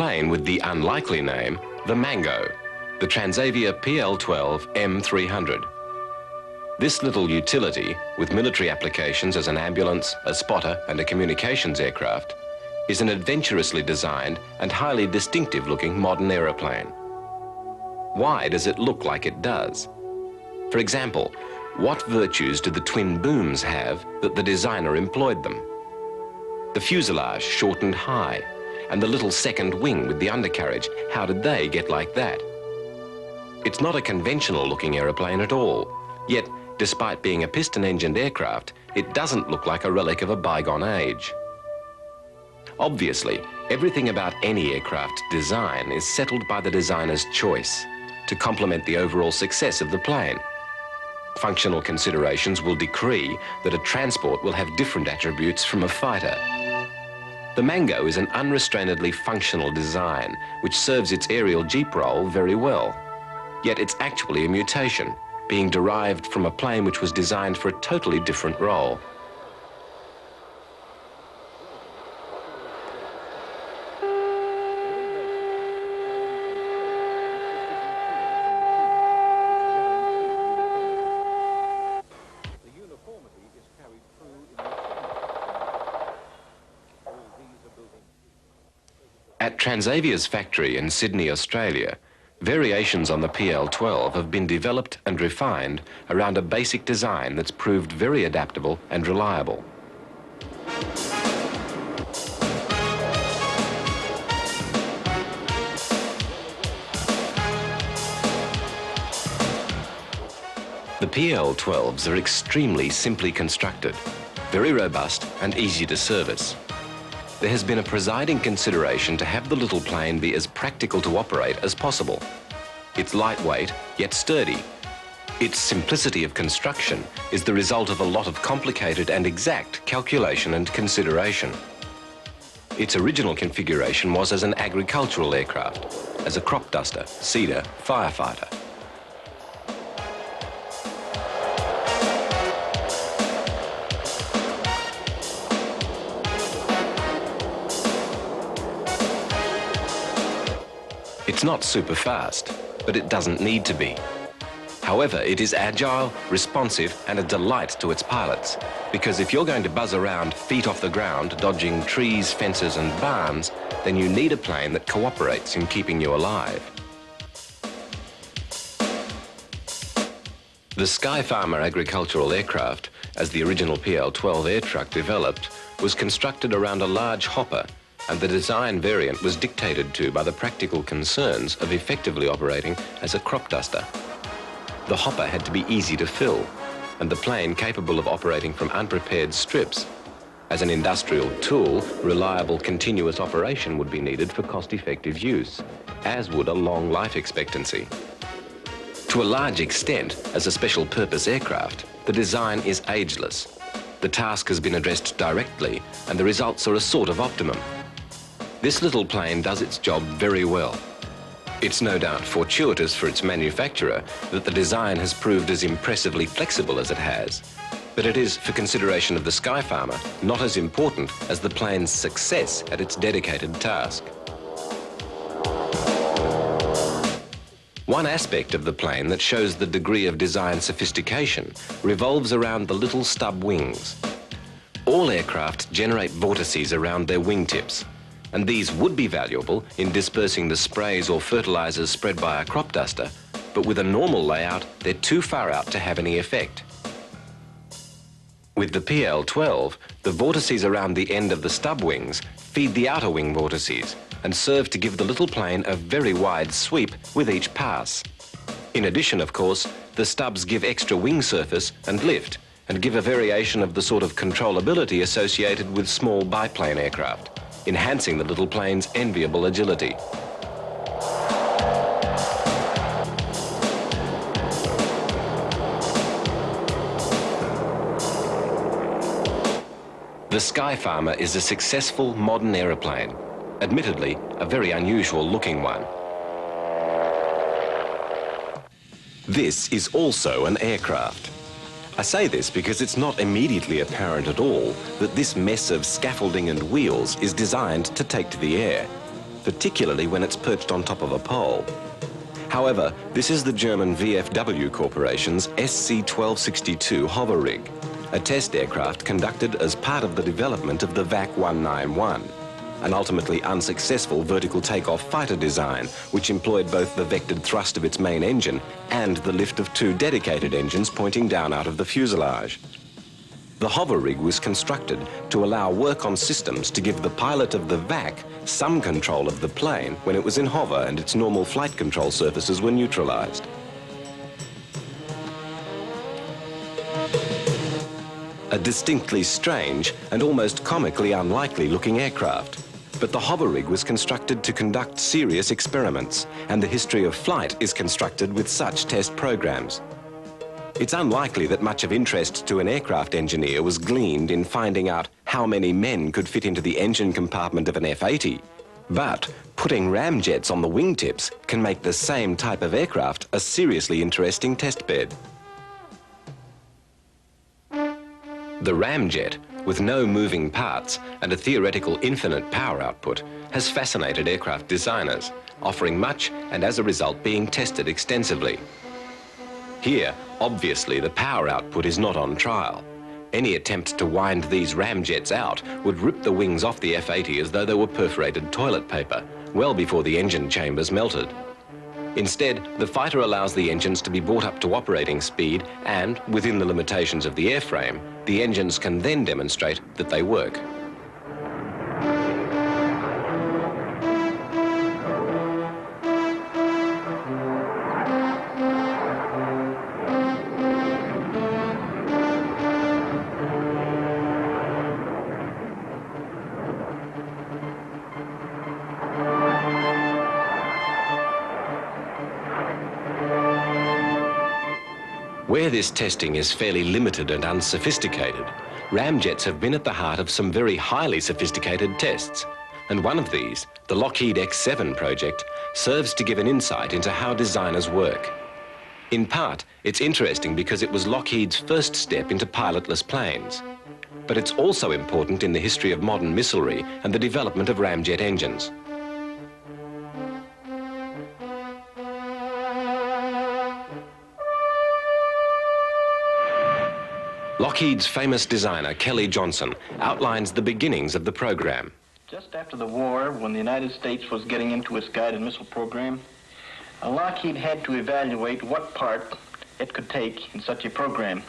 plane with the unlikely name, the Mango, the Transavia PL-12 M300. This little utility, with military applications as an ambulance, a spotter and a communications aircraft, is an adventurously designed and highly distinctive-looking modern aeroplane. Why does it look like it does? For example, what virtues do the twin booms have that the designer employed them? The fuselage shortened high, and the little second wing with the undercarriage, how did they get like that? It's not a conventional-looking aeroplane at all, yet, despite being a piston-engined aircraft, it doesn't look like a relic of a bygone age. Obviously, everything about any aircraft design is settled by the designer's choice to complement the overall success of the plane. Functional considerations will decree that a transport will have different attributes from a fighter. The Mango is an unrestrainedly functional design which serves its aerial jeep role very well. Yet it's actually a mutation, being derived from a plane which was designed for a totally different role. At Transavia's factory in Sydney, Australia, variations on the PL-12 have been developed and refined around a basic design that's proved very adaptable and reliable. The PL-12s are extremely simply constructed, very robust and easy to service. There has been a presiding consideration to have the little plane be as practical to operate as possible. It's lightweight, yet sturdy. Its simplicity of construction is the result of a lot of complicated and exact calculation and consideration. Its original configuration was as an agricultural aircraft, as a crop duster, seeder, firefighter. It's not super fast, but it doesn't need to be. However, it is agile, responsive, and a delight to its pilots, because if you're going to buzz around feet off the ground, dodging trees, fences, and barns, then you need a plane that cooperates in keeping you alive. The Sky Farmer agricultural aircraft, as the original PL-12 air truck developed, was constructed around a large hopper, and the design variant was dictated to by the practical concerns of effectively operating as a crop duster. The hopper had to be easy to fill, and the plane capable of operating from unprepared strips. As an industrial tool, reliable continuous operation would be needed for cost-effective use, as would a long life expectancy. To a large extent, as a special purpose aircraft, the design is ageless. The task has been addressed directly, and the results are a sort of optimum. This little plane does its job very well. It's no doubt fortuitous for its manufacturer that the design has proved as impressively flexible as it has, but it is, for consideration of the Sky Farmer, not as important as the plane's success at its dedicated task. One aspect of the plane that shows the degree of design sophistication revolves around the little stub wings. All aircraft generate vortices around their wingtips, and these would be valuable in dispersing the sprays or fertilizers spread by a crop duster, but with a normal layout, they're too far out to have any effect. With the PL-12, the vortices around the end of the stub wings feed the outer wing vortices and serve to give the little plane a very wide sweep with each pass. In addition, of course, the stubs give extra wing surface and lift, and give a variation of the sort of controllability associated with small biplane aircraft, enhancing the little plane's enviable agility. The Sky Farmer is a successful modern aeroplane, admittedly a very unusual looking one. This is also an aircraft. I say this because it's not immediately apparent at all that this mess of scaffolding and wheels is designed to take to the air. particularly when it's perched on top of a pole. However, this is the German VFW Corporation's SC-1262 hover rig, a test aircraft conducted as part of the development of the VAC 191, an ultimately unsuccessful vertical takeoff fighter design, which employed both the vectored thrust of its main engine and the lift of two dedicated engines pointing down out of the fuselage. The hover rig was constructed to allow work on systems to give the pilot of the VAC some control of the plane when it was in hover and its normal flight control surfaces were neutralized. A distinctly strange and almost comically unlikely looking aircraft. But the hover rig was constructed to conduct serious experiments, and the history of flight is constructed with such test programs. It's unlikely that much of interest to an aircraft engineer was gleaned in finding out how many men could fit into the engine compartment of an F-80. But putting ramjets on the wingtips can make the same type of aircraft a seriously interesting test bed. The ramjet, with no moving parts and a theoretical infinite power output, has fascinated aircraft designers, offering much and as a result being tested extensively. Here, obviously, the power output is not on trial. Any attempt to wind these ramjets out would rip the wings off the F-80 as though they were perforated toilet paper, well before the engine chambers melted. Instead, the fighter allows the engines to be brought up to operating speed and, within the limitations of the airframe, the engines can then demonstrate that they work. Where this testing is fairly limited and unsophisticated, ramjets have been at the heart of some very highly sophisticated tests. And one of these, the Lockheed X-7 project, serves to give an insight into how designers work. In part, it's interesting because it was Lockheed's first step into pilotless planes. But it's also important in the history of modern missilery and the development of ramjet engines. Lockheed's famous designer, Kelly Johnson, outlines the beginnings of the program. Just after the war, when the United States was getting into its guided missile program, Lockheed had to evaluate what part it could take in such a program.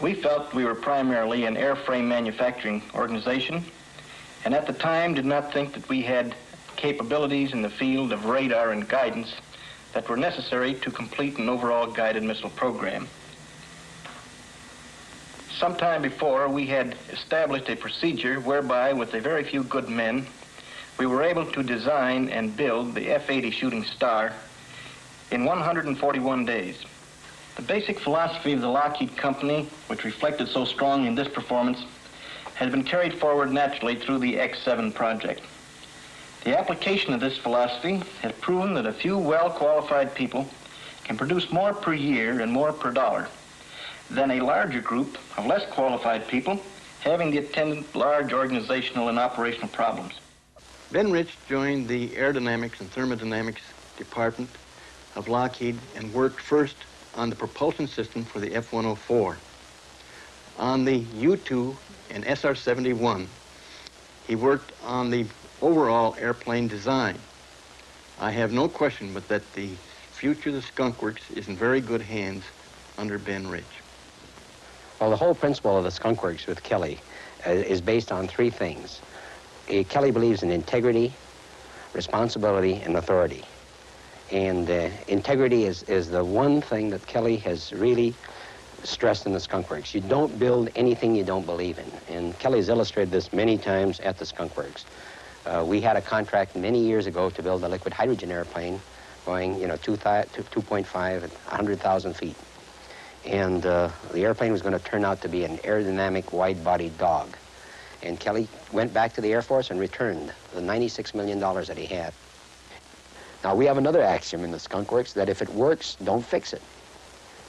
We felt we were primarily an airframe manufacturing organization, and at the time did not think that we had capabilities in the field of radar and guidance that were necessary to complete an overall guided missile program. Sometime before, we had established a procedure whereby, with a very few good men, we were able to design and build the F-80 Shooting Star in 141 days. The basic philosophy of the Lockheed Company, which reflected so strongly in this performance, has been carried forward naturally through the X-7 project. The application of this philosophy has proven that a few well-qualified people can produce more per year and more per dollar than a larger group of less qualified people having the attendant large organizational and operational problems. Ben Rich joined the aerodynamics and thermodynamics department of Lockheed and worked first on the propulsion system for the F-104. On the U-2 and SR-71, he worked on the overall airplane design. I have no question but that the future of the Skunk Works is in very good hands under Ben Rich. Well, the whole principle of the Skunk Works with Kelly is based on three things. Kelly believes in integrity, responsibility, and authority. And integrity is the one thing that Kelly has really stressed in the Skunk Works. You don't build anything you don't believe in. And Kelly's illustrated this many times at the Skunk Works. We had a contract many years ago to build a liquid hydrogen airplane going, 2.5 at 100,000 feet. And the airplane was going to turn out to be an aerodynamic, wide-bodied dog. And Kelly went back to the Air Force and returned the $96 million that he had. Now, we have another axiom in the Skunk Works that if it works, don't fix it.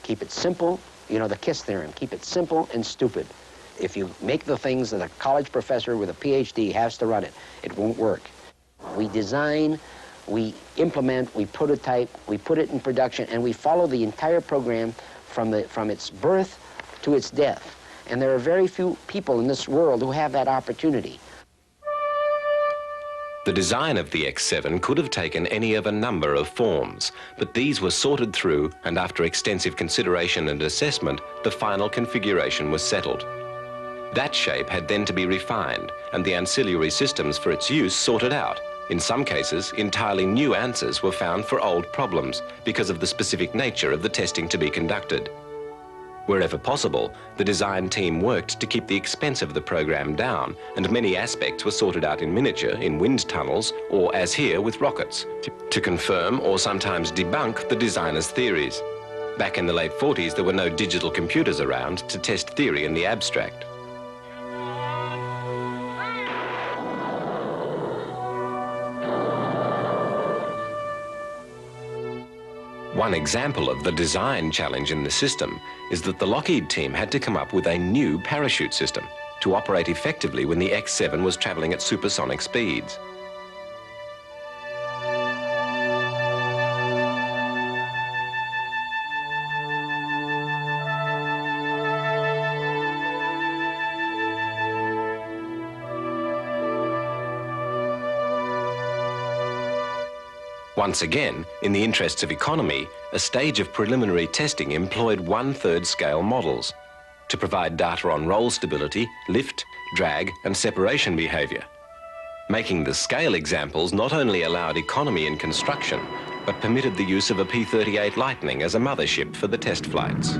Keep it simple, the KISS theorem. Keep it simple and stupid. If you make the things that a college professor with a PhD has to run it, it won't work. We design, we implement, we prototype, we put it in production, and we follow the entire program from its birth to its death. And there are very few people in this world who have that opportunity. The design of the X7 could have taken any of a number of forms, but these were sorted through, and after extensive consideration and assessment, the final configuration was settled. That shape had then to be refined, and the ancillary systems for its use sorted out. In some cases, entirely new answers were found for old problems because of the specific nature of the testing to be conducted. Wherever possible, the design team worked to keep the expense of the program down, and many aspects were sorted out in miniature, in wind tunnels, or as here with rockets, to confirm or sometimes debunk the designer's theories. Back in the late 40s, there were no digital computers around to test theory in the abstract. One example of the design challenge in the system is that the Lockheed team had to come up with a new parachute system to operate effectively when the X7 was traveling at supersonic speeds. Once again, in the interests of economy, a stage of preliminary testing employed 1/3 scale models to provide data on roll stability, lift, drag, and separation behavior. Making the scale examples not only allowed economy in construction, but permitted the use of a P-38 Lightning as a mothership for the test flights.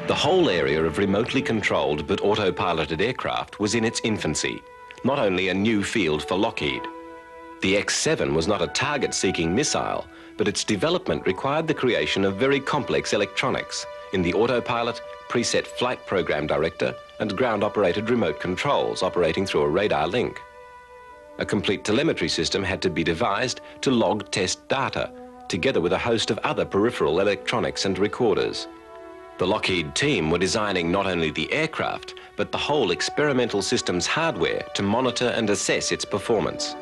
The whole area of remotely controlled but autopiloted aircraft was in its infancy, not only a new field for Lockheed. The X7 was not a target-seeking missile, but its development required the creation of very complex electronics in the autopilot, preset flight program director, and ground-operated remote controls operating through a radar link. A complete telemetry system had to be devised to log test data, together with a host of other peripheral electronics and recorders. The Lockheed team were designing not only the aircraft, but the whole experimental system's hardware to monitor and assess its performance.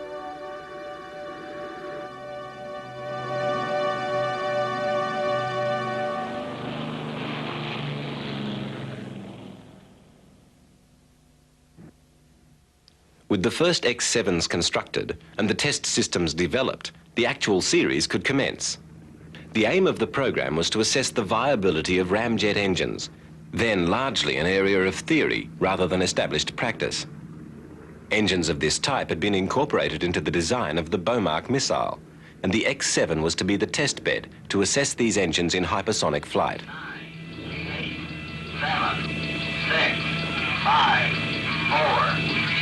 With the first X7s constructed and the test systems developed, the actual series could commence. The aim of the program was to assess the viability of ramjet engines, then largely an area of theory rather than established practice. Engines of this type had been incorporated into the design of the Bomark missile, and the X7 was to be the test bed to assess these engines in hypersonic flight. 9, 8, 7, 6, 5, 4,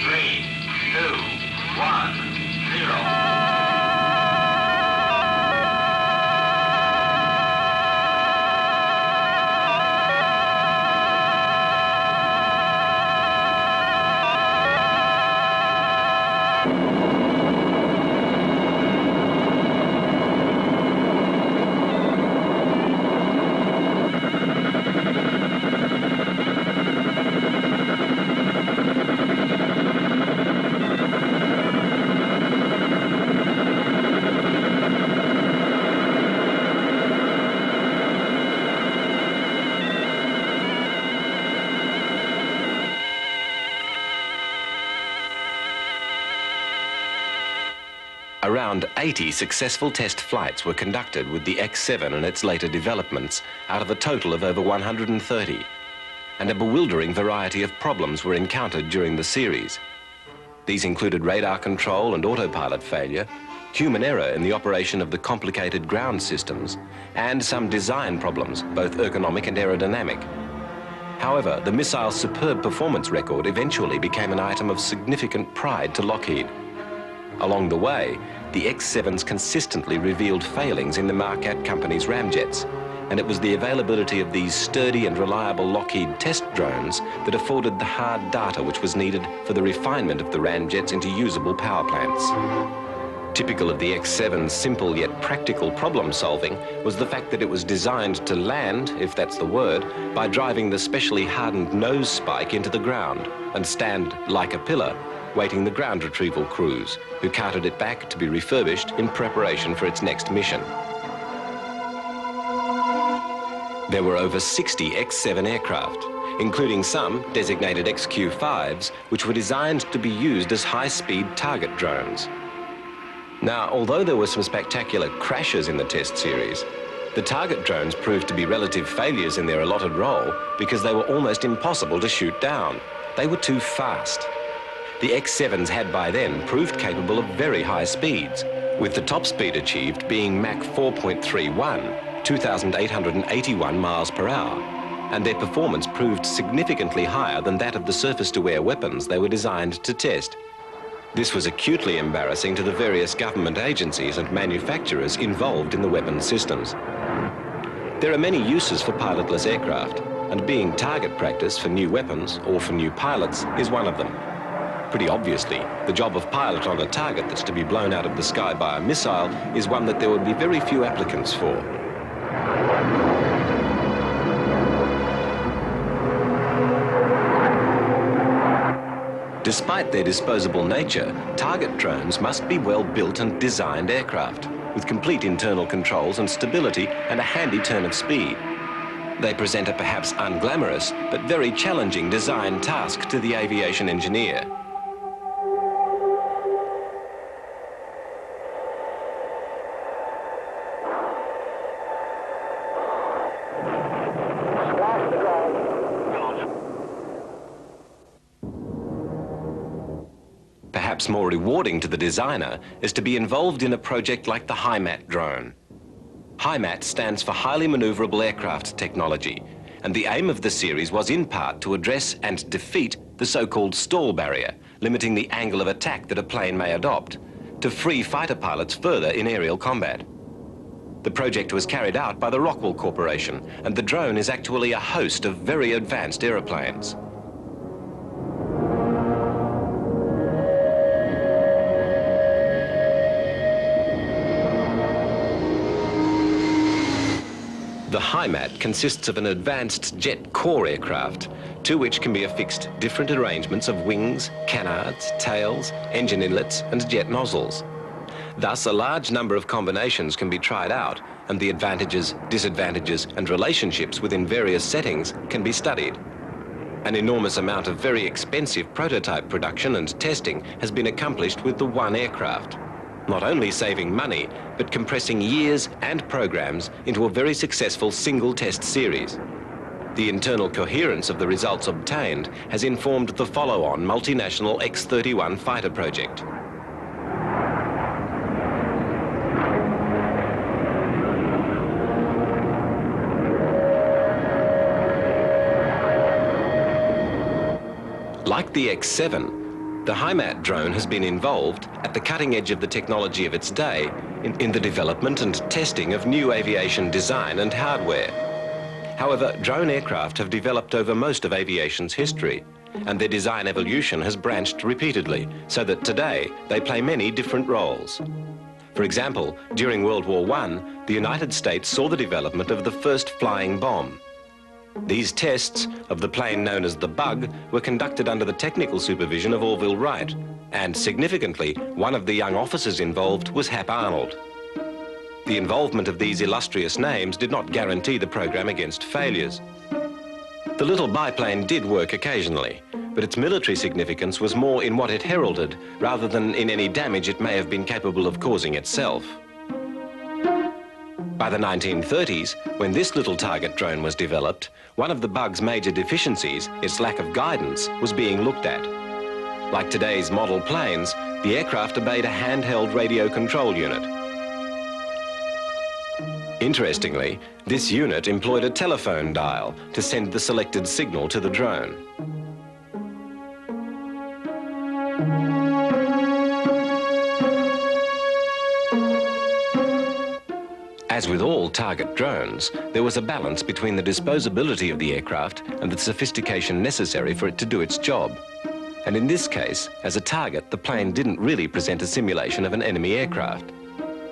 3, 2, 1, 0. Around 80 successful test flights were conducted with the X7 and its later developments out of a total of over 130, and a bewildering variety of problems were encountered during the series. These included radar control and autopilot failure, human error in the operation of the complicated ground systems, and some design problems, both ergonomic and aerodynamic. However, the missile's superb performance record eventually became an item of significant pride to Lockheed. Along the way, the X7s consistently revealed failings in the Marquardt company's ramjets, and it was the availability of these sturdy and reliable Lockheed test drones that afforded the hard data which was needed for the refinement of the ramjets into usable power plants. Typical of the X-7's simple yet practical problem solving was the fact that it was designed to land, if that's the word, by driving the specially hardened nose spike into the ground and stand like a pillar, waiting the ground retrieval crews, who carted it back to be refurbished in preparation for its next mission. There were over 60 X-7 aircraft, including some designated XQ-5s, which were designed to be used as high-speed target drones. Now, although there were some spectacular crashes in the test series, the target drones proved to be relative failures in their allotted role because they were almost impossible to shoot down. They were too fast. The X-7s had by then proved capable of very high speeds, with the top speed achieved being Mach 4.31, 2,881 miles per hour, and their performance proved significantly higher than that of the surface-to-air weapons they were designed to test. This was acutely embarrassing to the various government agencies and manufacturers involved in the weapons systems. There are many uses for pilotless aircraft, and being target practice for new weapons or for new pilots is one of them. Pretty obviously, the job of pilot on a target that's to be blown out of the sky by a missile is one that there would be very few applicants for. Despite their disposable nature, target drones must be well-built and designed aircraft, with complete internal controls and stability and a handy turn of speed. They present a perhaps unglamorous, but very challenging design task to the aviation engineer. Perhaps more rewarding to the designer is to be involved in a project like the HIMAT drone. HIMAT stands for Highly Maneuverable Aircraft Technology, and the aim of the series was in part to address and defeat the so-called stall barrier, limiting the angle of attack that a plane may adopt, to free fighter pilots further in aerial combat. The project was carried out by the Rockwell Corporation, and the drone is actually a host of very advanced aeroplanes. The HIMAT consists of an advanced jet core aircraft, to which can be affixed different arrangements of wings, canards, tails, engine inlets and jet nozzles. Thus, a large number of combinations can be tried out, and the advantages, disadvantages and relationships within various settings can be studied. An enormous amount of very expensive prototype production and testing has been accomplished with the one aircraft, not only saving money, but compressing years and programs into a very successful single test series. The internal coherence of the results obtained has informed the follow-on multinational X-31 fighter project. Like the X-7, the HIMAT drone has been involved at the cutting edge of the technology of its day in the development and testing of new aviation design and hardware. However, drone aircraft have developed over most of aviation's history, and their design evolution has branched repeatedly, so that today they play many different roles. For example, during World War I, the United States saw the development of the first flying bomb. These tests of the plane known as the Bug were conducted under the technical supervision of Orville Wright, and significantly, one of the young officers involved was Hap Arnold. The involvement of these illustrious names did not guarantee the program against failures. The little biplane did work occasionally, but its military significance was more in what it heralded rather than in any damage it may have been capable of causing itself. By the 1930s, when this little target drone was developed, one of the Bug's major deficiencies, its lack of guidance, was being looked at. Like today's model planes, the aircraft obeyed a handheld radio control unit. Interestingly, this unit employed a telephone dial to send the selected signal to the drone. As with all target drones, there was a balance between the disposability of the aircraft and the sophistication necessary for it to do its job. And in this case, as a target, the plane didn't really present a simulation of an enemy aircraft.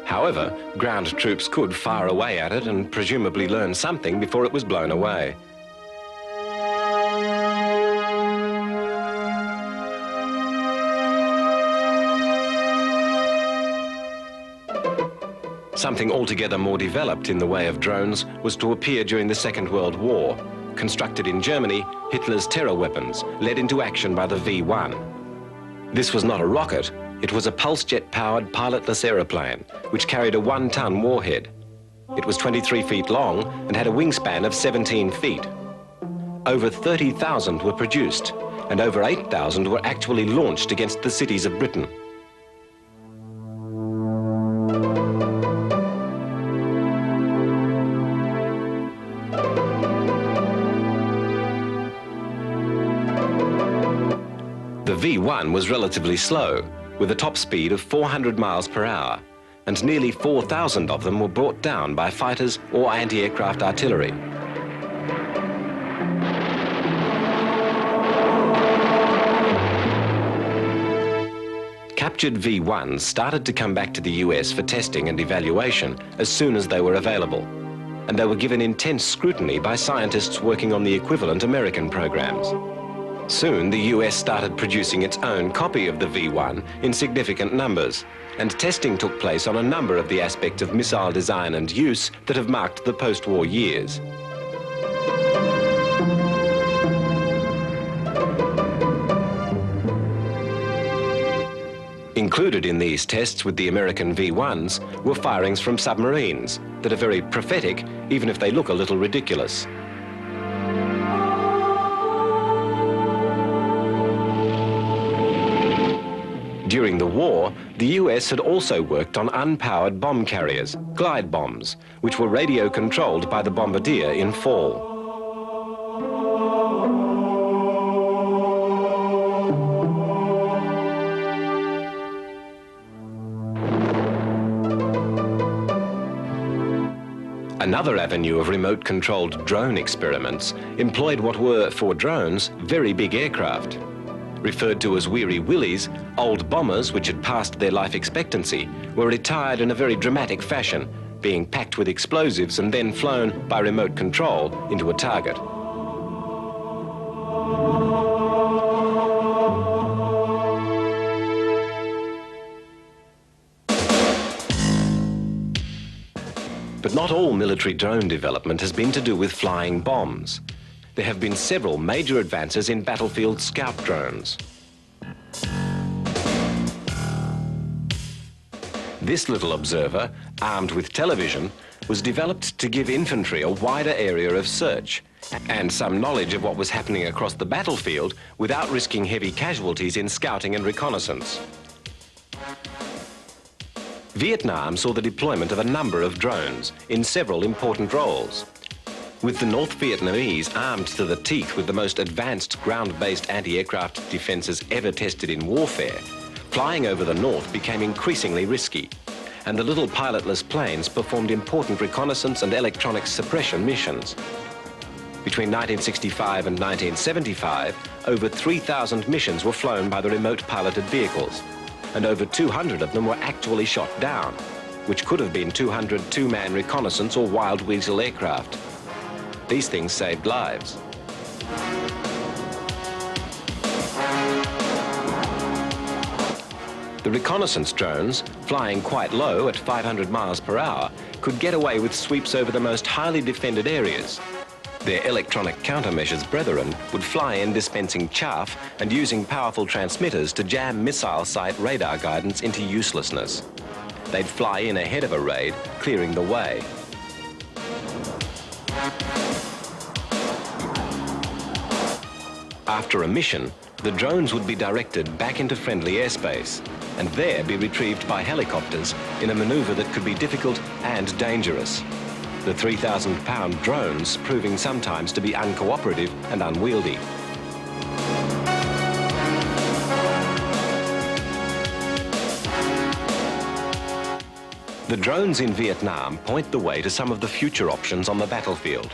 However, ground troops could fire away at it and presumably learn something before it was blown away. Something altogether more developed in the way of drones was to appear during the Second World War. Constructed in Germany, Hitler's terror weapons led into action by the V-1. This was not a rocket, it was a pulse jet-powered pilotless aeroplane, which carried a 1-ton warhead. It was 23 feet long and had a wingspan of 17 feet. Over 30,000 were produced, and over 8,000 were actually launched against the cities of Britain. The V-1 was relatively slow, with a top speed of 400 miles per hour, and nearly 4,000 of them were brought down by fighters or anti-aircraft artillery. Captured V-1s started to come back to the US for testing and evaluation as soon as they were available, and they were given intense scrutiny by scientists working on the equivalent American programs. Soon, the US started producing its own copy of the V-1 in significant numbers, and testing took place on a number of the aspects of missile design and use that have marked the post-war years. Included in these tests with the American V-1s were firings from submarines that are very prophetic, even if they look a little ridiculous. During the war, the US had also worked on unpowered bomb carriers, glide bombs, which were radio-controlled by the bombardier in fall. Another avenue of remote-controlled drone experiments employed what were, for drones, very big aircraft. Referred to as Weary Willies, old bombers which had passed their life expectancy were retired in a very dramatic fashion, being packed with explosives and then flown by remote control into a target. But not all military drone development has been to do with flying bombs. There have been several major advances in battlefield scout drones. This little observer, armed with television, was developed to give infantry a wider area of search and some knowledge of what was happening across the battlefield without risking heavy casualties in scouting and reconnaissance. Vietnam saw the deployment of a number of drones in several important roles. With the North Vietnamese armed to the teeth with the most advanced ground-based anti-aircraft defences ever tested in warfare, flying over the north became increasingly risky, and the little pilotless planes performed important reconnaissance and electronics suppression missions. Between 1965 and 1975, over 3,000 missions were flown by the remote piloted vehicles, and over 200 of them were actually shot down, which could have been 200 two-man reconnaissance or wild weasel aircraft. These things saved lives. The reconnaissance drones, flying quite low at 500 miles per hour, could get away with sweeps over the most highly defended areas. Their electronic countermeasures brethren would fly in dispensing chaff and using powerful transmitters to jam missile site radar guidance into uselessness. They'd fly in ahead of a raid, clearing the way. After a mission, the drones would be directed back into friendly airspace and there be retrieved by helicopters in a maneuver that could be difficult and dangerous. The 3,000-pound drones proving sometimes to be uncooperative and unwieldy. The drones in Vietnam point the way to some of the future options on the battlefield.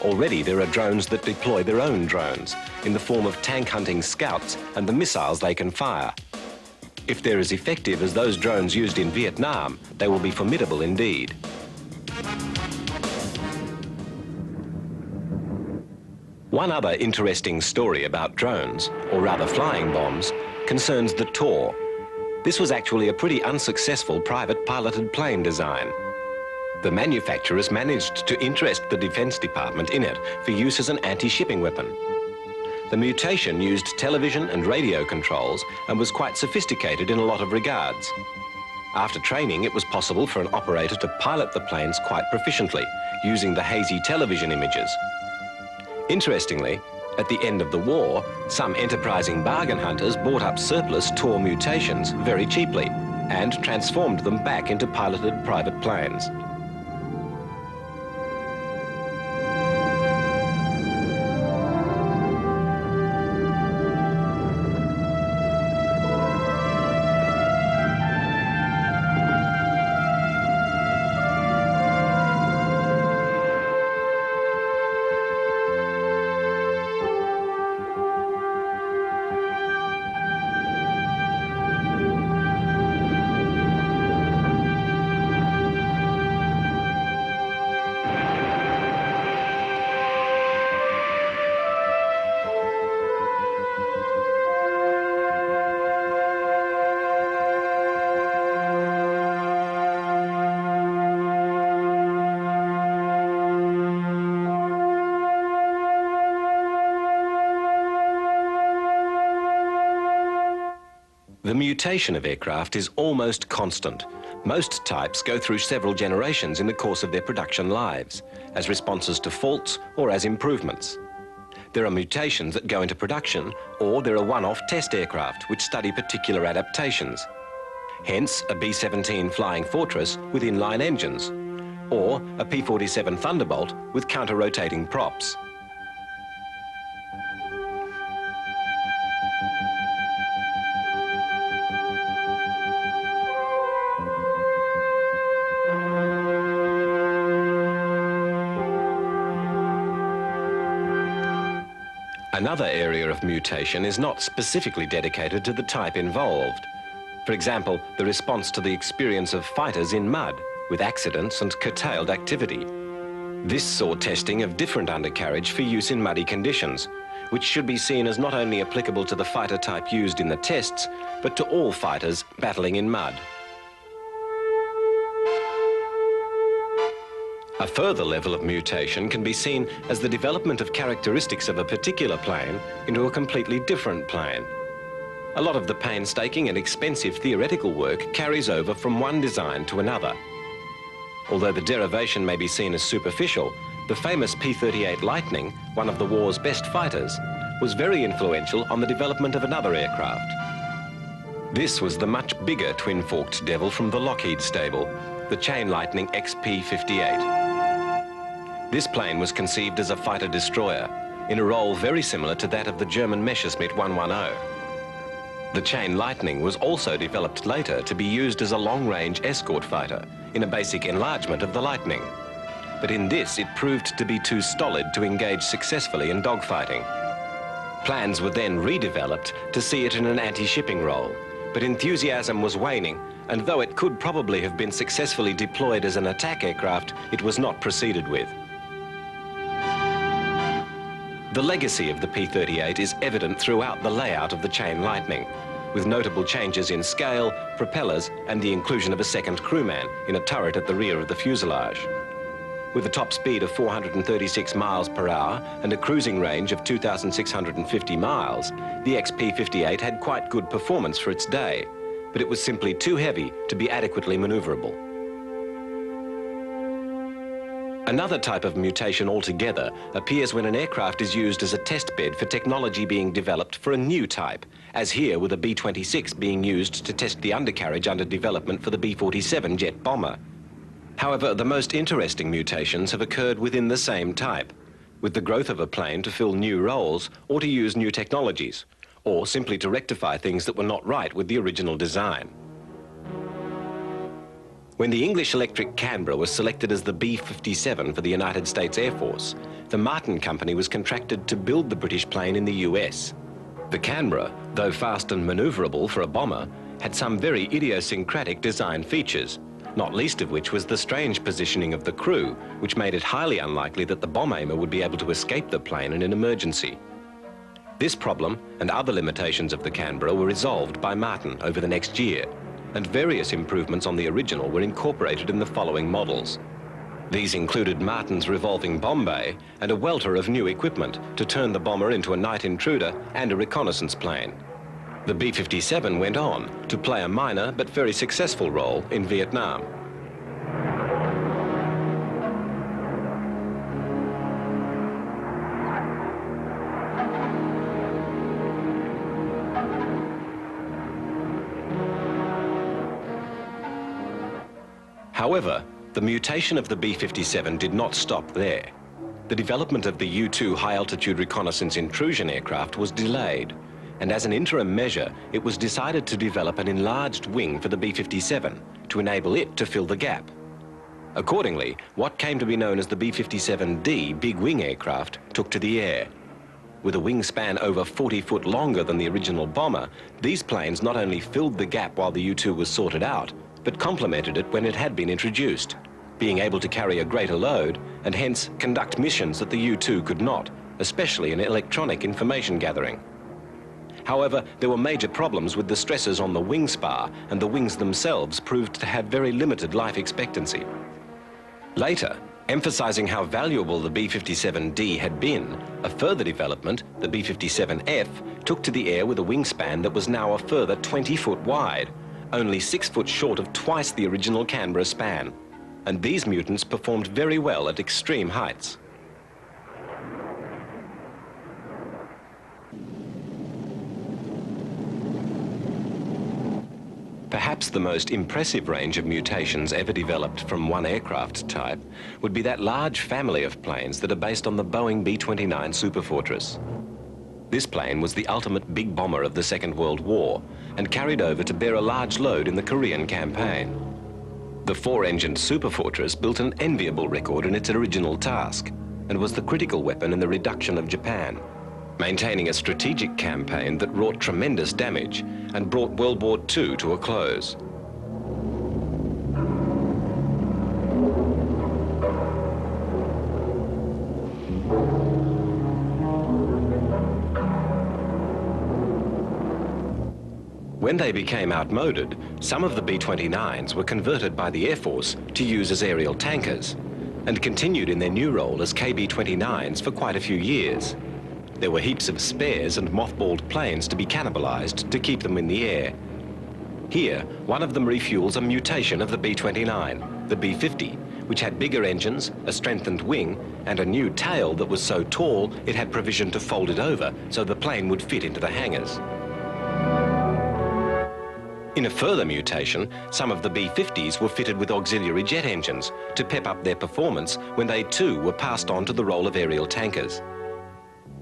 Already there are drones that deploy their own drones in the form of tank-hunting scouts and the missiles they can fire. If they're as effective as those drones used in Vietnam, they will be formidable indeed. One other interesting story about drones, or rather flying bombs, concerns the Tor. This was actually a pretty unsuccessful private piloted plane design. The manufacturers managed to interest the Defense Department in it for use as an anti-shipping weapon. The mutation used television and radio controls and was quite sophisticated in a lot of regards. After training, it was possible for an operator to pilot the planes quite proficiently, using the hazy television images. Interestingly, at the end of the war, some enterprising bargain hunters bought up surplus Tor mutations very cheaply and transformed them back into piloted private planes. The mutation of aircraft is almost constant. Most types go through several generations in the course of their production lives, as responses to faults or as improvements. There are mutations that go into production, or there are one-off test aircraft which study particular adaptations. Hence, a B-17 Flying Fortress with inline engines, or a P-47 Thunderbolt with counter-rotating props. Another area of mutation is not specifically dedicated to the type involved. For example, the response to the experience of fighters in mud, with accidents and curtailed activity. This saw testing of different undercarriage for use in muddy conditions, which should be seen as not only applicable to the fighter type used in the tests, but to all fighters battling in mud. A further level of mutation can be seen as the development of characteristics of a particular plane into a completely different plane. A lot of the painstaking and expensive theoretical work carries over from one design to another. Although the derivation may be seen as superficial, the famous P-38 Lightning, one of the war's best fighters, was very influential on the development of another aircraft. This was the much bigger twin-forked devil from the Lockheed stable, the Chain Lightning XP-58. This plane was conceived as a fighter-destroyer, in a role very similar to that of the German Messerschmitt 110. The Chain Lightning was also developed later to be used as a long-range escort fighter, in a basic enlargement of the Lightning. But in this, it proved to be too stolid to engage successfully in dogfighting. Plans were then redeveloped to see it in an anti-shipping role, but enthusiasm was waning, and though it could probably have been successfully deployed as an attack aircraft, it was not proceeded with. The legacy of the P-38 is evident throughout the layout of the Chain Lightning, with notable changes in scale, propellers, and the inclusion of a second crewman in a turret at the rear of the fuselage. With a top speed of 436 miles per hour and a cruising range of 2,650 miles, the XP-58 had quite good performance for its day, but it was simply too heavy to be adequately maneuverable. Another type of mutation altogether appears when an aircraft is used as a test bed for technology being developed for a new type, as here with a B-26 being used to test the undercarriage under development for the B-47 jet bomber. However, the most interesting mutations have occurred within the same type, with the growth of a plane to fill new roles or to use new technologies, or simply to rectify things that were not right with the original design. When the English Electric Canberra was selected as the B-57 for the United States Air Force, the Martin Company was contracted to build the British plane in the US. The Canberra, though fast and manoeuvrable for a bomber, had some very idiosyncratic design features, not least of which was the strange positioning of the crew, which made it highly unlikely that the bomb aimer would be able to escape the plane in an emergency. This problem and other limitations of the Canberra were resolved by Martin over the next year, and various improvements on the original were incorporated in the following models. These included Martin's revolving bomb bay and a welter of new equipment to turn the bomber into a night intruder and a reconnaissance plane. The B-57 went on to play a minor but very successful role in Vietnam. However, the mutation of the B-57 did not stop there. The development of the U-2 high-altitude reconnaissance intrusion aircraft was delayed, and as an interim measure, it was decided to develop an enlarged wing for the B-57 to enable it to fill the gap. Accordingly, what came to be known as the B-57D big wing aircraft took to the air. With a wingspan over 40 foot longer than the original bomber, these planes not only filled the gap while the U-2 was sorted out, but complemented it when it had been introduced, being able to carry a greater load and hence conduct missions that the U-2 could not, especially in electronic information gathering. However, there were major problems with the stresses on the wing spar, and the wings themselves proved to have very limited life expectancy. Later, emphasizing how valuable the B-57D had been, a further development, the B-57F, took to the air with a wingspan that was now a further 20 foot wide, only 6 foot short of twice the original Canberra span. And these mutants performed very well at extreme heights. Perhaps the most impressive range of mutations ever developed from one aircraft type would be that large family of planes that are based on the Boeing B-29 Superfortress. This plane was the ultimate big bomber of the Second World War and carried over to bear a large load in the Korean campaign. The four-engined Superfortress built an enviable record in its original task and was the critical weapon in the reduction of Japan, maintaining a strategic campaign that wrought tremendous damage and brought World War II to a close. When they became outmoded, some of the B-29s were converted by the Air Force to use as aerial tankers and continued in their new role as KB-29s for quite a few years. There were heaps of spares and mothballed planes to be cannibalized to keep them in the air. Here, one of them refuels a mutation of the B-29, the B-50, which had bigger engines, a strengthened wing, and a new tail that was so tall it had provision to fold it over so the plane would fit into the hangars. In a further mutation, some of the B-50s were fitted with auxiliary jet engines to pep up their performance when they too were passed on to the role of aerial tankers.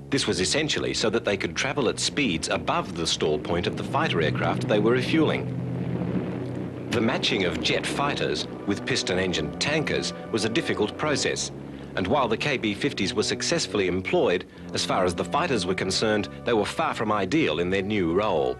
This was essentially so that they could travel at speeds above the stall point of the fighter aircraft they were refueling. The matching of jet fighters with piston-engined tankers was a difficult process, and while the KB-50s were successfully employed, as far as the fighters were concerned, they were far from ideal in their new role.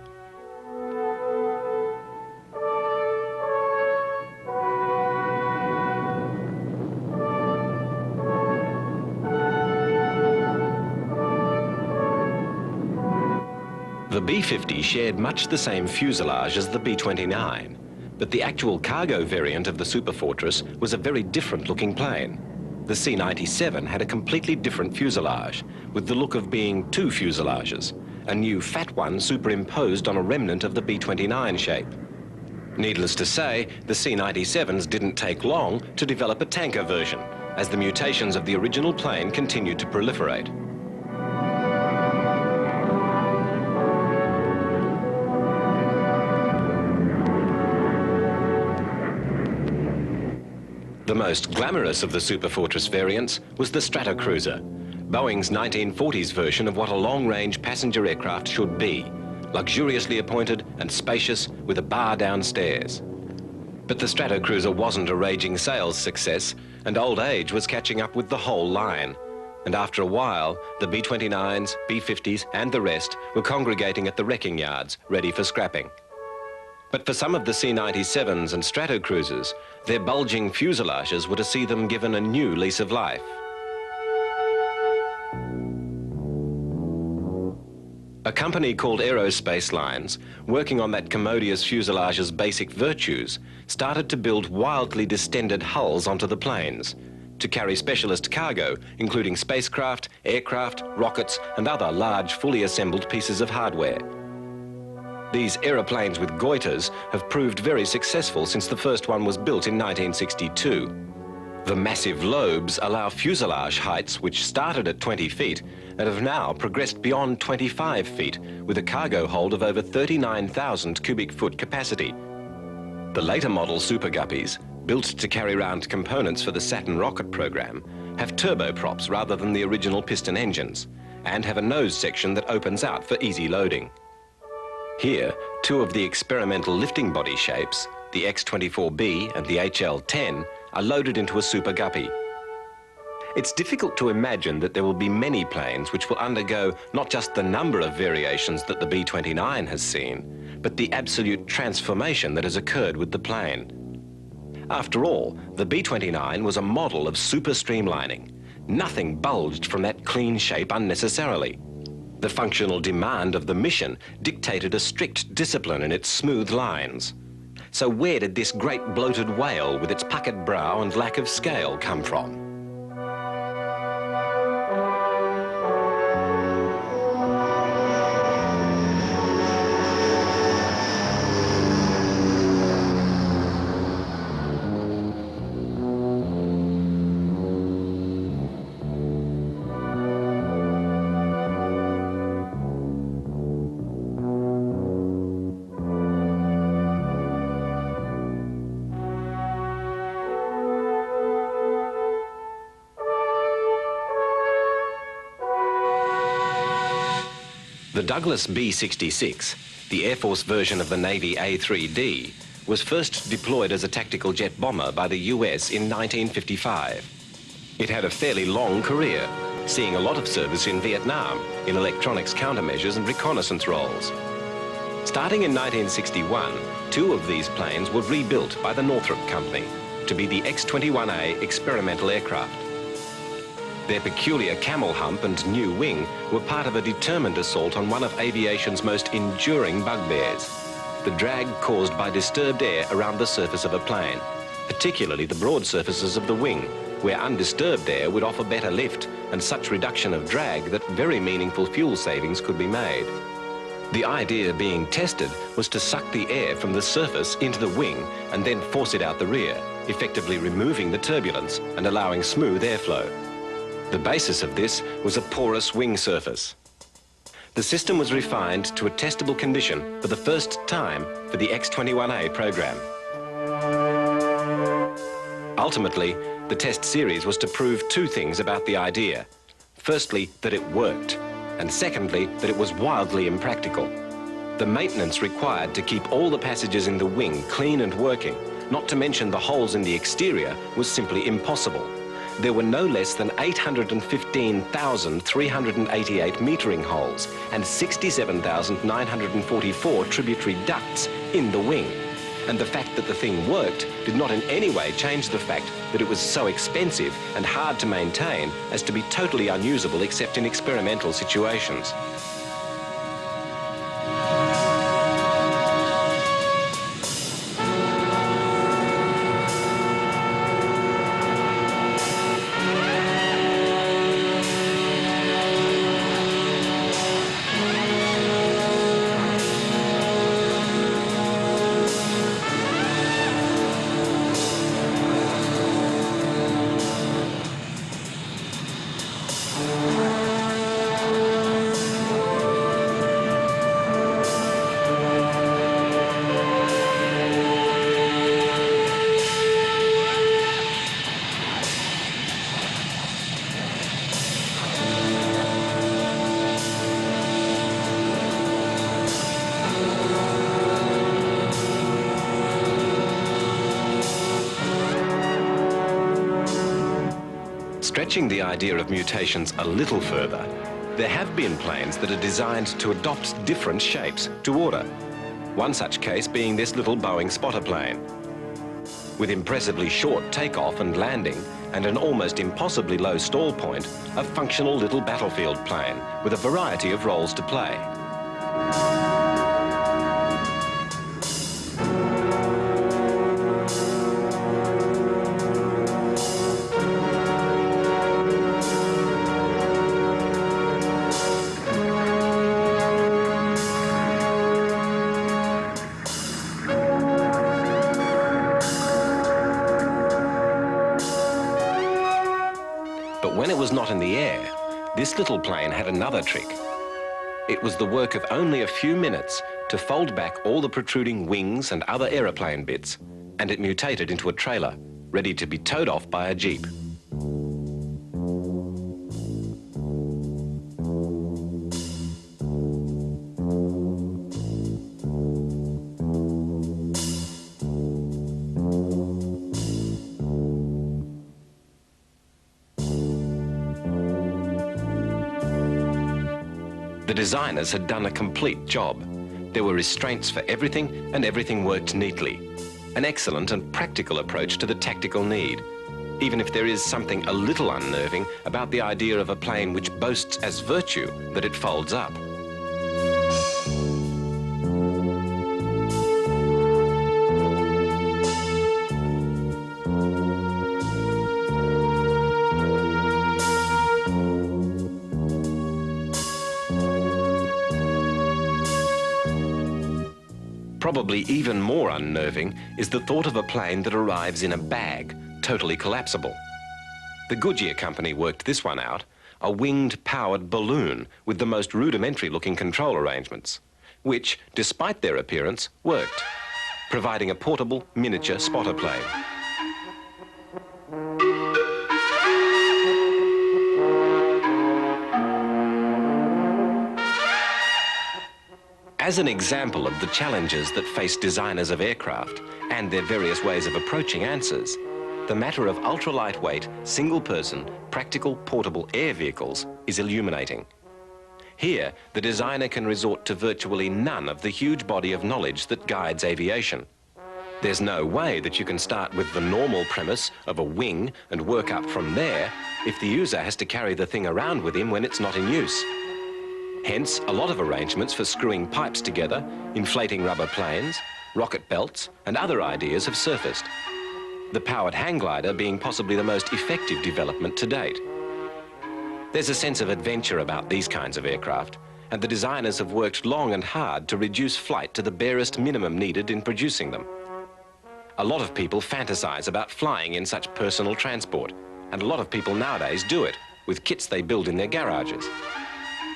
The B-50 shared much the same fuselage as the B-29, but the actual cargo variant of the Superfortress was a very different looking plane. The C-97 had a completely different fuselage, with the look of being two fuselages, a new fat one superimposed on a remnant of the B-29 shape. Needless to say, the C-97s didn't take long to develop a tanker version, as the mutations of the original plane continued to proliferate. The most glamorous of the Superfortress variants was the Stratocruiser, Boeing's 1940s version of what a long-range passenger aircraft should be, luxuriously appointed and spacious with a bar downstairs. But the Stratocruiser wasn't a raging sales success, and old age was catching up with the whole line. and after a while, the B-29s, B-50s and the rest were congregating at the wrecking yards, ready for scrapping. But for some of the C-97s and Stratocruisers, their bulging fuselages were to see them given a new lease of life. A company called Aerospace Lines, working on that commodious fuselage's basic virtues, started to build wildly distended hulls onto the planes to carry specialist cargo, including spacecraft, aircraft, rockets, and other large, fully assembled pieces of hardware. These aeroplanes with goiters have proved very successful since the first one was built in 1962. The massive lobes allow fuselage heights which started at 20 feet and have now progressed beyond 25 feet with a cargo hold of over 39,000 cubic foot capacity. The later model Super Guppies, built to carry around components for the Saturn rocket program, have turboprops rather than the original piston engines and have a nose section that opens out for easy loading. Here, two of the experimental lifting body shapes, the X-24B and the HL-10, are loaded into a Super Guppy. It's difficult to imagine that there will be many planes which will undergo not just the number of variations that the B-29 has seen, but the absolute transformation that has occurred with the plane. After all, the B-29 was a model of super streamlining. Nothing bulged from that clean shape unnecessarily. The functional demand of the mission dictated a strict discipline in its smooth lines. So where did this great bloated whale with its puckered brow and lack of scale come from? The Douglas B-66, the Air Force version of the Navy A-3D, was first deployed as a tactical jet bomber by the US in 1955. It had a fairly long career, seeing a lot of service in Vietnam in electronics countermeasures and reconnaissance roles. Starting in 1961, two of these planes were rebuilt by the Northrop Company to be the X-21A experimental aircraft. Their peculiar camel hump and new wing were part of a determined assault on one of aviation's most enduring bugbears, the drag caused by disturbed air around the surface of a plane, particularly the broad surfaces of the wing, where undisturbed air would offer better lift and such reduction of drag that very meaningful fuel savings could be made. The idea being tested was to suck the air from the surface into the wing and then force it out the rear, effectively removing the turbulence and allowing smooth airflow. The basis of this was a porous wing surface. The system was refined to a testable condition for the first time for the X-21A program. Ultimately, the test series was to prove two things about the idea. Firstly, that it worked, and secondly, that it was wildly impractical. The maintenance required to keep all the passages in the wing clean and working, not to mention the holes in the exterior, was simply impossible. There were no less than 815,388 metering holes and 67,944 tributary ducts in the wing. And the fact that the thing worked did not in any way change the fact that it was so expensive and hard to maintain as to be totally unusable except in experimental situations. Stretching the idea of mutations a little further, there have been planes that are designed to adopt different shapes to order. One such case being this little Boeing spotter plane. With impressively short takeoff and landing and an almost impossibly low stall point, a functional little battlefield plane with a variety of roles to play. But when it was not in the air, this little plane had another trick. It was the work of only a few minutes to fold back all the protruding wings and other aeroplane bits, and it mutated into a trailer, ready to be towed off by a jeep. The designers had done a complete job. There were restraints for everything, and everything worked neatly. An excellent and practical approach to the tactical need, even if there is something a little unnerving about the idea of a plane which boasts as virtue that it folds up. Probably even more unnerving is the thought of a plane that arrives in a bag, totally collapsible. The Goodyear company worked this one out, a winged powered balloon with the most rudimentary looking control arrangements, which, despite their appearance, worked, providing a portable miniature spotter plane. As an example of the challenges that face designers of aircraft and their various ways of approaching answers, the matter of ultra-lightweight, single-person, practical, portable air vehicles is illuminating. Here, the designer can resort to virtually none of the huge body of knowledge that guides aviation. There's no way that you can start with the normal premise of a wing and work up from there if the user has to carry the thing around with him when it's not in use. Hence, a lot of arrangements for screwing pipes together, inflating rubber planes, rocket belts, and other ideas have surfaced. The powered hang glider being possibly the most effective development to date. There's a sense of adventure about these kinds of aircraft, and the designers have worked long and hard to reduce flight to the barest minimum needed in producing them. A lot of people fantasize about flying in such personal transport, and a lot of people nowadays do it with kits they build in their garages.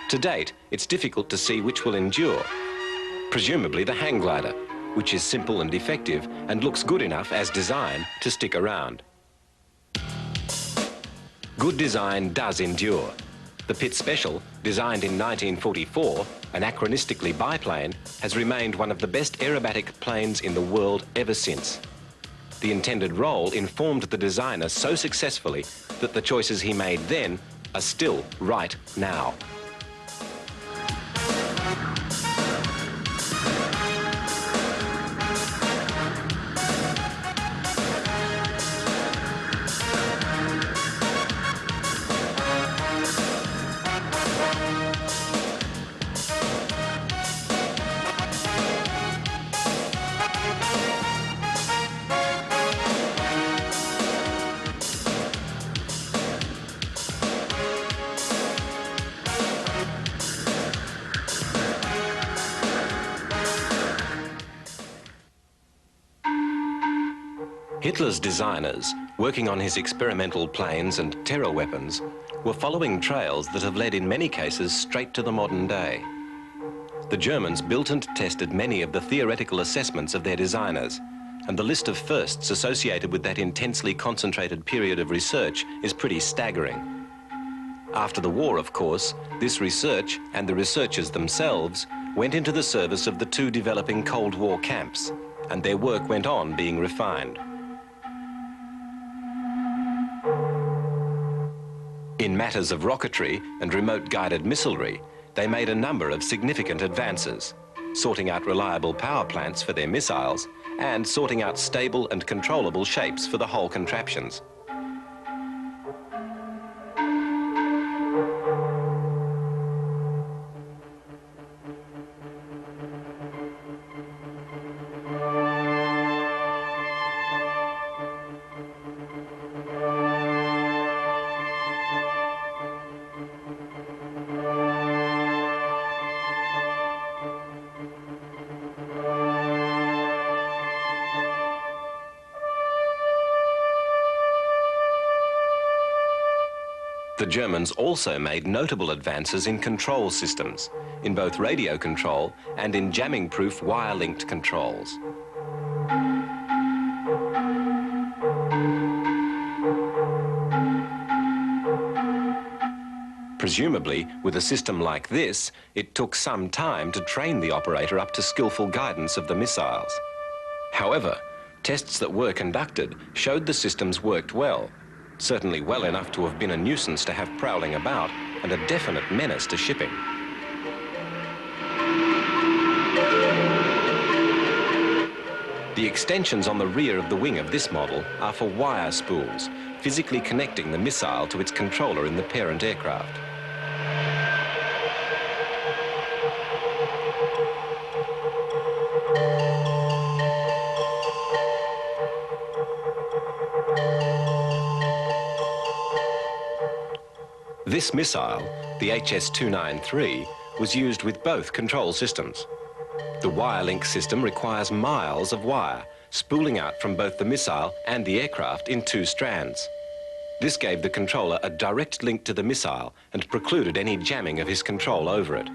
To date, it's difficult to see which will endure. Presumably the hang glider, which is simple and effective and looks good enough as design to stick around. Good design does endure. The Pitt Special, designed in 1944, an anachronistically biplane, has remained one of the best aerobatic planes in the world ever since. The intended role informed the designer so successfully that the choices he made then are still right now. Hitler's designers, working on his experimental planes and terror weapons, were following trails that have led in many cases straight to the modern day. The Germans built and tested many of the theoretical assessments of their designers, and the list of firsts associated with that intensely concentrated period of research is pretty staggering. After the war, of course, this research and the researchers themselves went into the service of the two developing Cold War camps, and their work went on being refined. In matters of rocketry and remote-guided missilery, they made a number of significant advances, sorting out reliable power plants for their missiles and sorting out stable and controllable shapes for the whole contraptions. The Germans also made notable advances in control systems, in both radio control and in jamming-proof wire-linked controls. Presumably, with a system like this, it took some time to train the operator up to skillful guidance of the missiles. However, tests that were conducted showed the systems worked well, certainly well enough to have been a nuisance to have prowling about and a definite menace to shipping. The extensions on the rear of the wing of this model are for wire spools, physically connecting the missile to its controller in the parent aircraft. This missile, the HS-293, was used with both control systems. The wire link system requires miles of wire, spooling out from both the missile and the aircraft in 2 strands. This gave the controller a direct link to the missile and precluded any jamming of his control over it.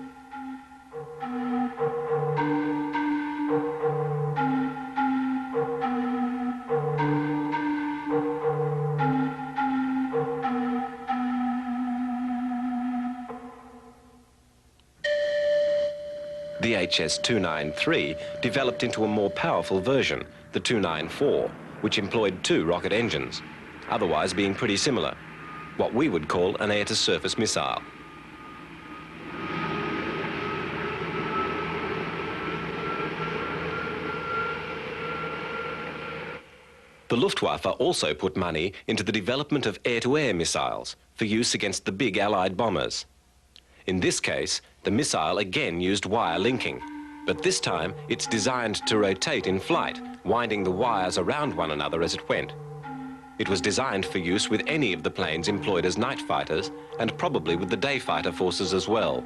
The HS-293 developed into a more powerful version, the 294, which employed 2 rocket engines, otherwise being pretty similar, what we would call an air-to-surface missile. The Luftwaffe also put money into the development of air-to-air missiles for use against the big Allied bombers. In this case, the missile again used wire linking, but this time it's designed to rotate in flight, winding the wires around one another as it went. It was designed for use with any of the planes employed as night fighters, and probably with the day fighter forces as well.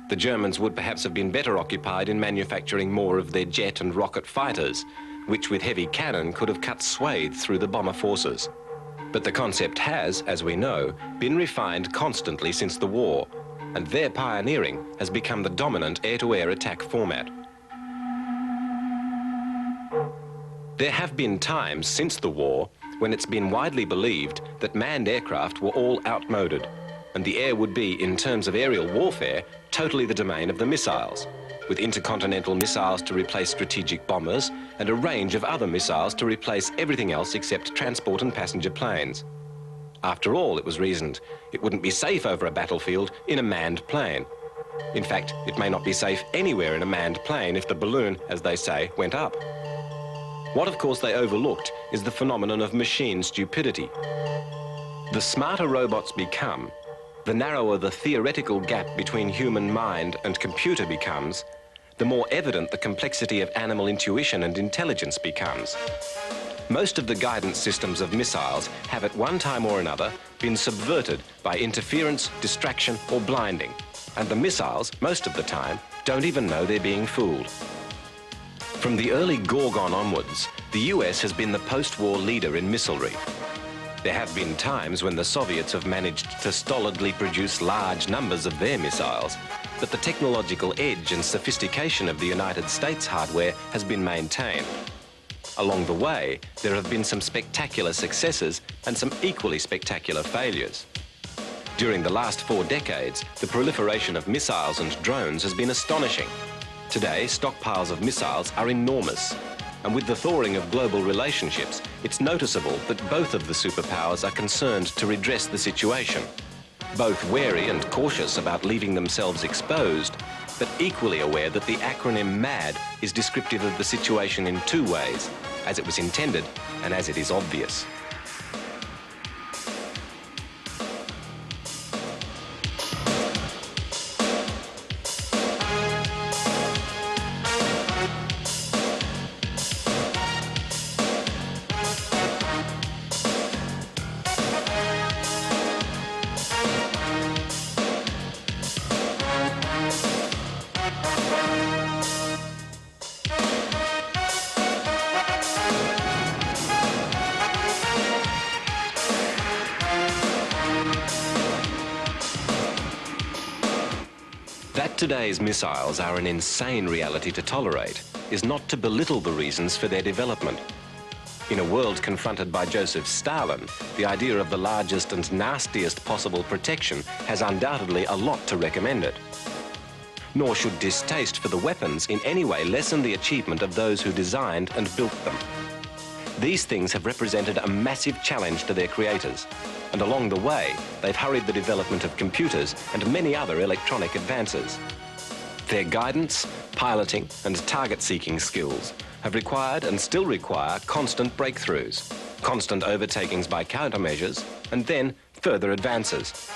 The Germans would perhaps have been better occupied in manufacturing more of their jet and rocket fighters, which with heavy cannon could have cut swathes through the bomber forces. But the concept has, as we know, been refined constantly since the war, and their pioneering has become the dominant air-to-air attack format. There have been times since the war when it's been widely believed that manned aircraft were all outmoded, and the air would be, in terms of aerial warfare, totally the domain of the missiles, with intercontinental missiles to replace strategic bombers and a range of other missiles to replace everything else except transport and passenger planes. After all, it was reasoned, it wouldn't be safe over a battlefield in a manned plane. In fact, it may not be safe anywhere in a manned plane if the balloon, as they say, went up. What, of course, they overlooked is the phenomenon of machine stupidity. The smarter robots become, the narrower the theoretical gap between human mind and computer becomes, the more evident the complexity of animal intuition and intelligence becomes. Most of the guidance systems of missiles have at one time or another been subverted by interference, distraction, or blinding, and the missiles, most of the time, don't even know they're being fooled. From the early Gorgon onwards, the US has been the post-war leader in missilery. There have been times when the Soviets have managed to stolidly produce large numbers of their missiles, but the technological edge and sophistication of the United States hardware has been maintained. Along the way, there have been some spectacular successes and some equally spectacular failures. During the last 4 decades, the proliferation of missiles and drones has been astonishing. Today, stockpiles of missiles are enormous. And with the thawing of global relationships, it's noticeable that both of the superpowers are concerned to redress the situation. Both wary and cautious about leaving themselves exposed, but equally aware that the acronym MAD is descriptive of the situation in two ways, as it was intended and as it is obvious. That today's missiles are an insane reality to tolerate is not to belittle the reasons for their development. In a world confronted by Joseph Stalin, the idea of the largest and nastiest possible protection has undoubtedly a lot to recommend it. Nor should distaste for the weapons in any way lessen the achievement of those who designed and built them. These things have represented a massive challenge to their creators, and along the way, they've hurried the development of computers and many other electronic advances. Their guidance, piloting, and target-seeking skills have required and still require constant breakthroughs, constant overtakings by countermeasures, and then further advances.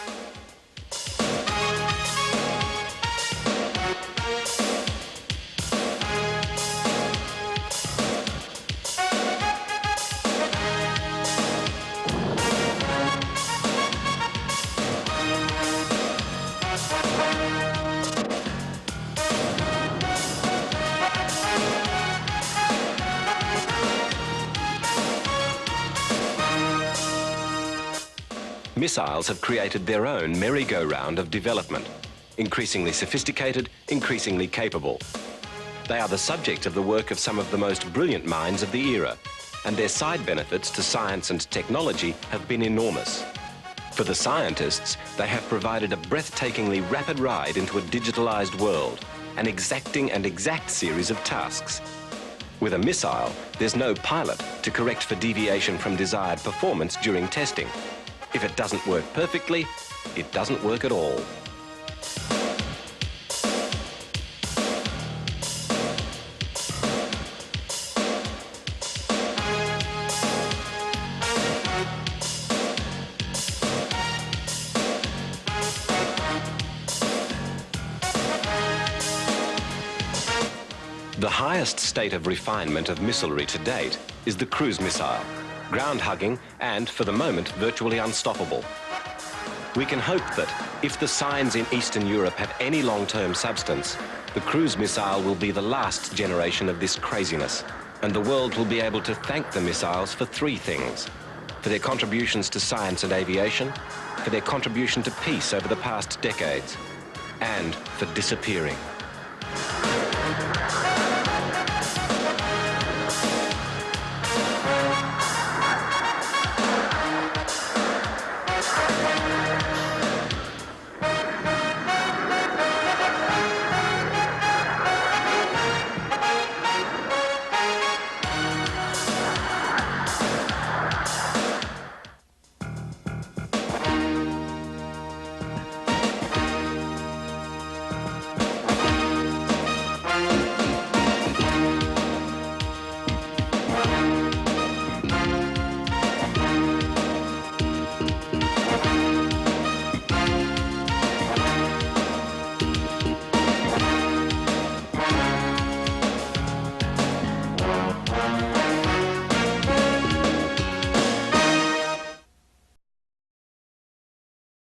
Missiles have created their own merry-go-round of development, increasingly sophisticated, increasingly capable. They are the subject of the work of some of the most brilliant minds of the era, and their side benefits to science and technology have been enormous. For the scientists, they have provided a breathtakingly rapid ride into a digitalized world, an exacting and exact series of tasks. With a missile, there's no pilot to correct for deviation from desired performance during testing. If it doesn't work perfectly, it doesn't work at all. The highest state of refinement of missilery to date is the cruise missile, ground-hugging and, for the moment, virtually unstoppable. We can hope that, if the signs in Eastern Europe have any long-term substance, the cruise missile will be the last generation of this craziness, and the world will be able to thank the missiles for three things: for their contributions to science and aviation, for their contribution to peace over the past decades, and for disappearing.